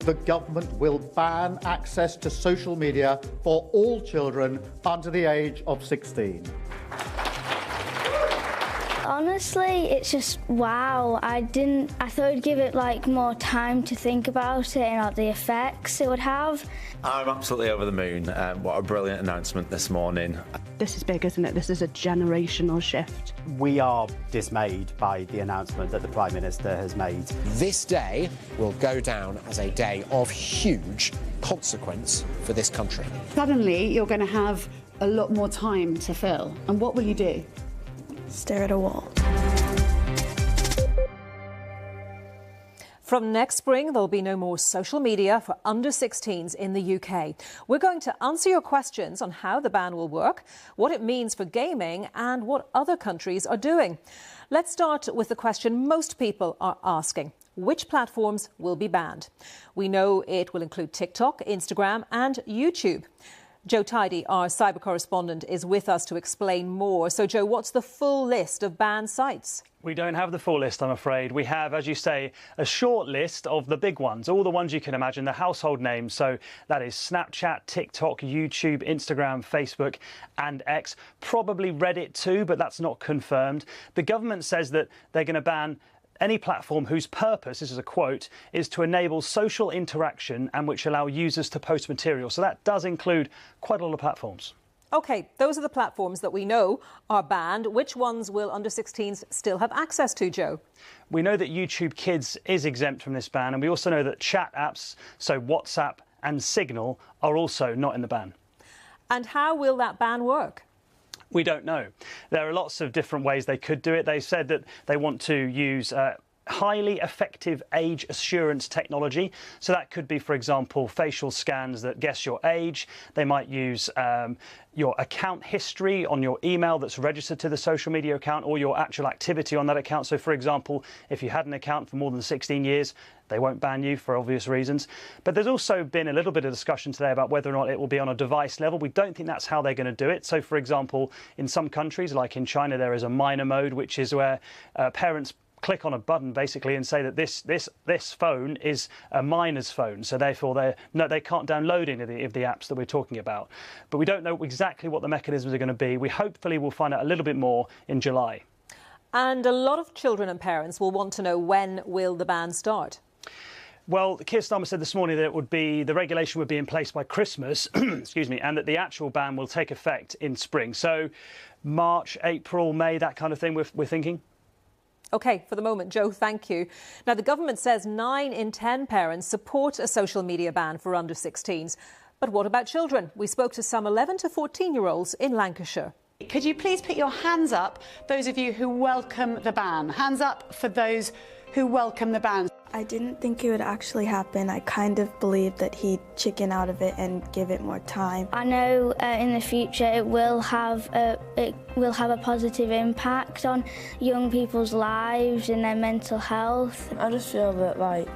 the government will ban access to social media for all children under the age of 16. Honestly, it's just wow. I thought I'd give it more time to think about it and the effects it would have. I'm absolutely over the moon. What a brilliant announcement this morning. This is big, isn't it? This is a generational shift. We are dismayed by the announcement that the Prime Minister has made. This day will go down as a day of huge consequence for this country. Suddenly, you're going to have a lot more time to fill. And what will you do? Stare at a wall. From next spring, there'll be no more social media for under 16s in the UK. We're going to answer your questions on how the ban will work, what it means for gaming, and what other countries are doing. Let's start with the question most people are asking. Which platforms will be banned? We know it will include TikTok, Instagram, and YouTube. Joe Tidy, our cyber correspondent, is with us to explain more. So, Joe, what's the full list of banned sites? We don't have the full list, I'm afraid. We have, as you say, a short list of the big ones, all the ones you can imagine, the household names. So that is Snapchat, TikTok, YouTube, Instagram, Facebook and X. Probably Reddit too, but that's not confirmed. The government says that they're going to ban any platform whose purpose, this is a quote, is to enable social interaction and which allow users to post material. So that does include quite a lot of platforms. OK, those are the platforms that we know are banned. Which ones will under 16s still have access to, Joe? We know that YouTube Kids is exempt from this ban, and we also know that chat apps, so WhatsApp and Signal, are also not in the ban. And how will that ban work? We don't know. There are lots of different ways they could do it. They said that they want to use highly effective age assurance technology. So that could be, for example, facial scans that guess your age. They might use your account history on your email that's registered to the social media account, or your actual activity on that account. So, for example, if you had an account for more than 16 years, they won't ban you for obvious reasons. But there's also been a little bit of discussion today about whether or not it will be on a device level. We don't think that's how they're going to do it. So, for example, in some countries, like in China, there is a minor mode, which is where parents click on a button basically and say that this phone is a minor's phone, so therefore they can't download any of the apps that we're talking about. But we don't know exactly what the mechanisms are going to be. We hopefully will find out a little bit more in July. And a lot of children and parents will want to know, when will the ban start? Well, Keir Starmer said this morning that the regulation would be in place by Christmas, excuse me, and that the actual ban will take effect in spring. So March, April, May, that kind of thing we're thinking. OK, for the moment, Joe, thank you. Now, the government says 9 in 10 parents support a social media ban for under 16s. But what about children? We spoke to some 11 to 14-year-olds in Lancashire. Could you please put your hands up, those of you who welcome the ban? Hands up for those who welcome the ban. I didn't think it would actually happen. I kind of believed that he'd chicken out of it and give it more time. I know in the future it will have a positive impact on young people's lives and their mental health. I just feel that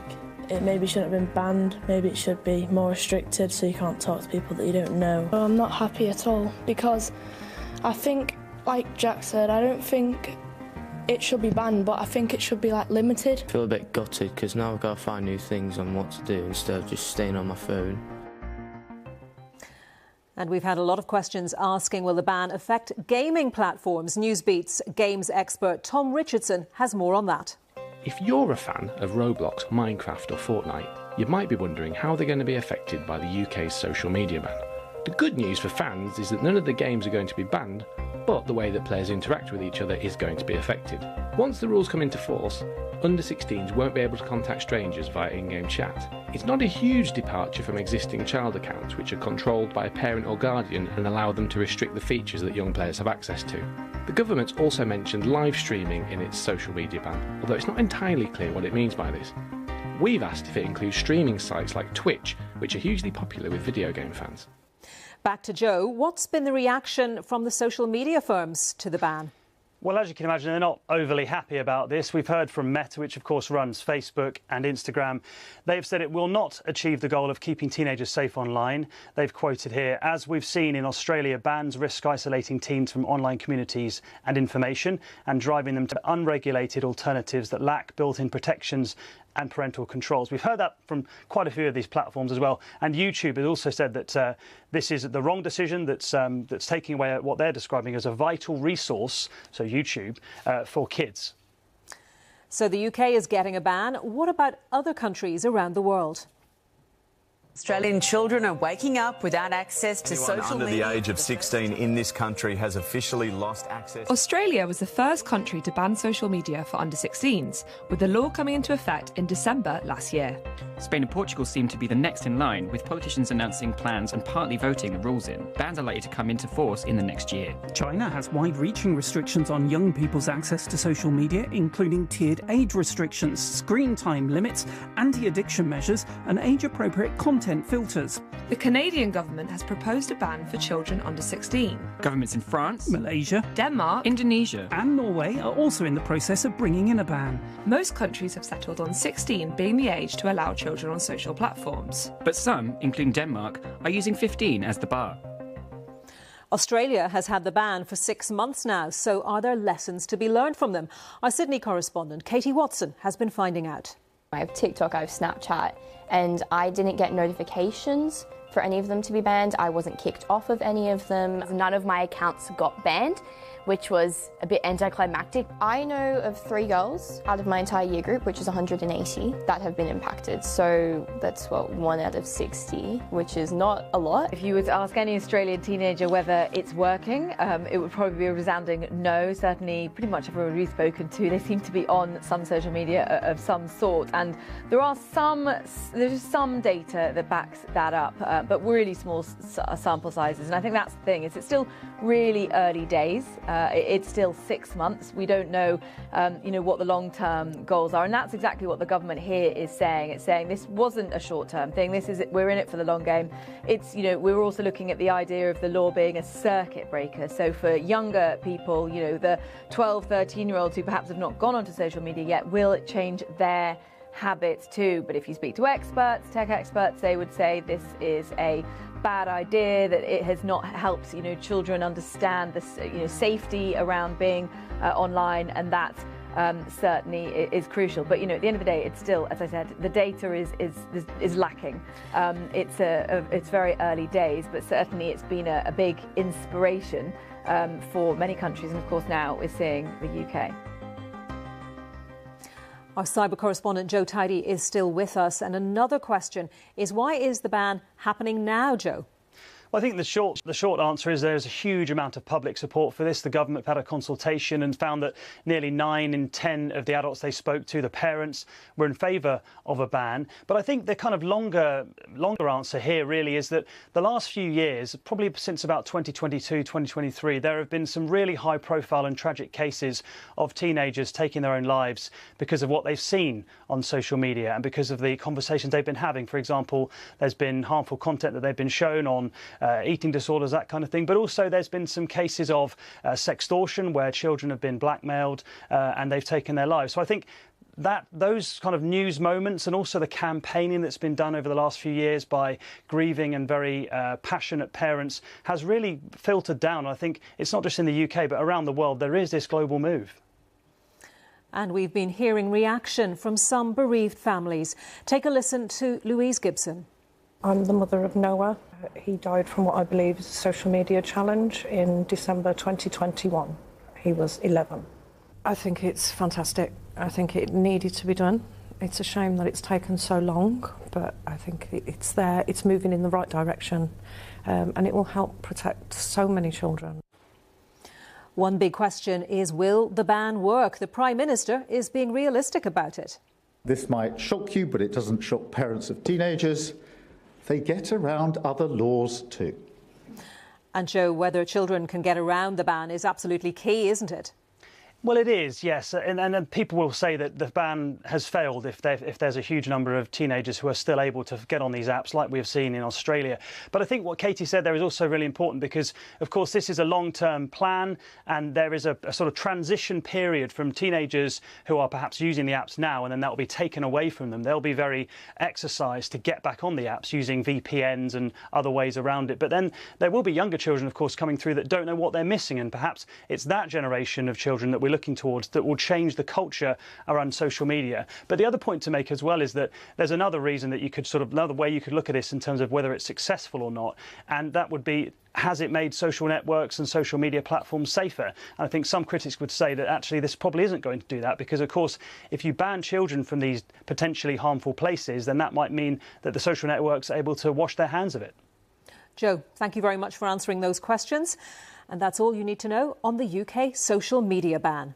it maybe shouldn't have been banned. Maybe it should be more restricted so you can't talk to people that you don't know. I'm not happy at all because I think, like Jack said, I don't think it should be banned, but I think it should be limited. I feel a bit gutted because now I've got to find new things on what to do instead of just staying on my phone. And we've had a lot of questions asking, will the ban affect gaming platforms? Newsbeat's games expert Tom Richardson has more on that. If you're a fan of Roblox, Minecraft or Fortnite, you might be wondering how they're going to be affected by the UK's social media ban. The good news for fans is that none of the games are going to be banned, but the way that players interact with each other is going to be affected. Once the rules come into force, under 16s won't be able to contact strangers via in-game chat. It's not a huge departure from existing child accounts, which are controlled by a parent or guardian and allow them to restrict the features that young players have access to. The government's also mentioned live streaming in its social media ban, although it's not entirely clear what it means by this. We've asked if it includes streaming sites like Twitch, which are hugely popular with video game fans. Back to Joe. What's been the reaction from the social media firms to the ban? Well, as you can imagine, they're not overly happy about this. We've heard from Meta, which of course runs Facebook and Instagram. They've said it will not achieve the goal of keeping teenagers safe online. They've quoted here, as we've seen in Australia, bans risk isolating teens from online communities and information and driving them to unregulated alternatives that lack built-in protections and parental controls. We've heard that from quite a few of these platforms as well. And YouTube has also said that this is the wrong decision, that's taking away what they're describing as a vital resource, so YouTube, for kids. So the UK is getting a ban. What about other countries around the world? Australian children are waking up without access to social under media. the age of 16 in this country has officially lost access. Australia was the first country to ban social media for under 16s, with the law coming into effect in December last year. Spain and Portugal seem to be the next in line, with politicians announcing plans and partly voting the rules in. Bans are likely to come into force in the next year. China has wide-reaching restrictions on young people's access to social media, including tiered age restrictions, screen time limits, anti-addiction measures, and age-appropriate content filters. The Canadian government has proposed a ban for children under 16. Governments in France, Malaysia, Denmark, Indonesia, and Norway are also in the process of bringing in a ban. Most countries have settled on 16 being the age to allow children on social platforms. But some, including Denmark, are using 15 as the bar. Australia has had the ban for 6 months now, so are there lessons to be learned from them? Our Sydney correspondent Katie Watson has been finding out. I have TikTok, I have Snapchat, and I didn't get notifications for any of them to be banned. I wasn't kicked off of any of them. None of my accounts got banned, which was a bit anticlimactic. I know of 3 girls out of my entire year group, which is 180, that have been impacted. So that's, 1 out of 60, which is not a lot. If you were to ask any Australian teenager whether it's working, it would probably be a resounding no. Certainly, pretty much everyone we've spoken to, they seem to be on some social media of some sort. And there's some data that backs that up, but really small sample sizes. And I think that's the thing, is it's still really early days. It's still 6 months. We don't know, what the long-term goals are, and that's exactly what the government here is saying. It's saying this wasn't a short-term thing. We're in it for the long game. It's, we're also looking at the idea of the law being a circuit breaker. So for younger people, the 12, 13-year-olds who perhaps have not gone onto social media yet, will it change their habits too? But if you speak to experts, tech experts, they would say this is a bad idea, that it has not helped children understand the safety around being online, and that certainly is crucial. But at the end of the day, it's still, as I said, the data is lacking. It's very early days, but certainly it's been a big inspiration for many countries, and of course now we're seeing the UK. Our cyber correspondent Joe Tidy is still with us, and another question is, why is the ban happening now, Joe? Well, I think the short answer is there's a huge amount of public support for this. The government had a consultation and found that nearly 9 in 10 of the adults they spoke to, the parents, were in favour of a ban. But I think the kind of longer answer here really is that the last few years, probably since about 2022, 2023, there have been some really high-profile and tragic cases of teenagers taking their own lives because of what they've seen on social media and because of the conversations they've been having. For example, there's been harmful content that they've been shown on eating disorders, that kind of thing. But also there's been some cases of sextortion where children have been blackmailed and they've taken their lives. So I think that those kind of news moments, and also the campaigning that's been done over the last few years by grieving and very passionate parents, has really filtered down. I think it's not just in the UK, but around the world, there is this global move. And we've been hearing reaction from some bereaved families. Take a listen to Louise Gibson. I'm the mother of Noah. He died from what I believe is a social media challenge in December 2021. He was 11. I think it's fantastic. I think it needed to be done. It's a shame that it's taken so long, but I think it's there, it's moving in the right direction, and it will help protect so many children. One big question is, will the ban work? The Prime Minister is being realistic about it. This might shock you, but it doesn't shock parents of teenagers. They get around other laws too. And Joe, whether children can get around the ban is absolutely key, isn't it? Well, it is, yes, and people will say that the ban has failed if there's a huge number of teenagers who are still able to get on these apps, like we've seen in Australia. But I think what Katie said there is also really important, because, of course, this is a long-term plan, and there is a sort of transition period from teenagers who are perhaps using the apps now, and then that will be taken away from them. They'll be very exercised to get back on the apps using VPNs and other ways around it. But then there will be younger children, of course, coming through that don't know what they're missing, and perhaps it's that generation of children that we're we're looking towards that will change the culture around social media. But the other point to make as well is that there's another reason that you could another way you could look at this in terms of whether it's successful or not, and that would be, has it made social networks and social media platforms safer? And I think some critics would say that actually this probably isn't going to do that, because of course if you ban children from these potentially harmful places, then that might mean that the social networks are able to wash their hands of it. Joe, thank you very much for answering those questions. And that's all you need to know on the UK social media ban.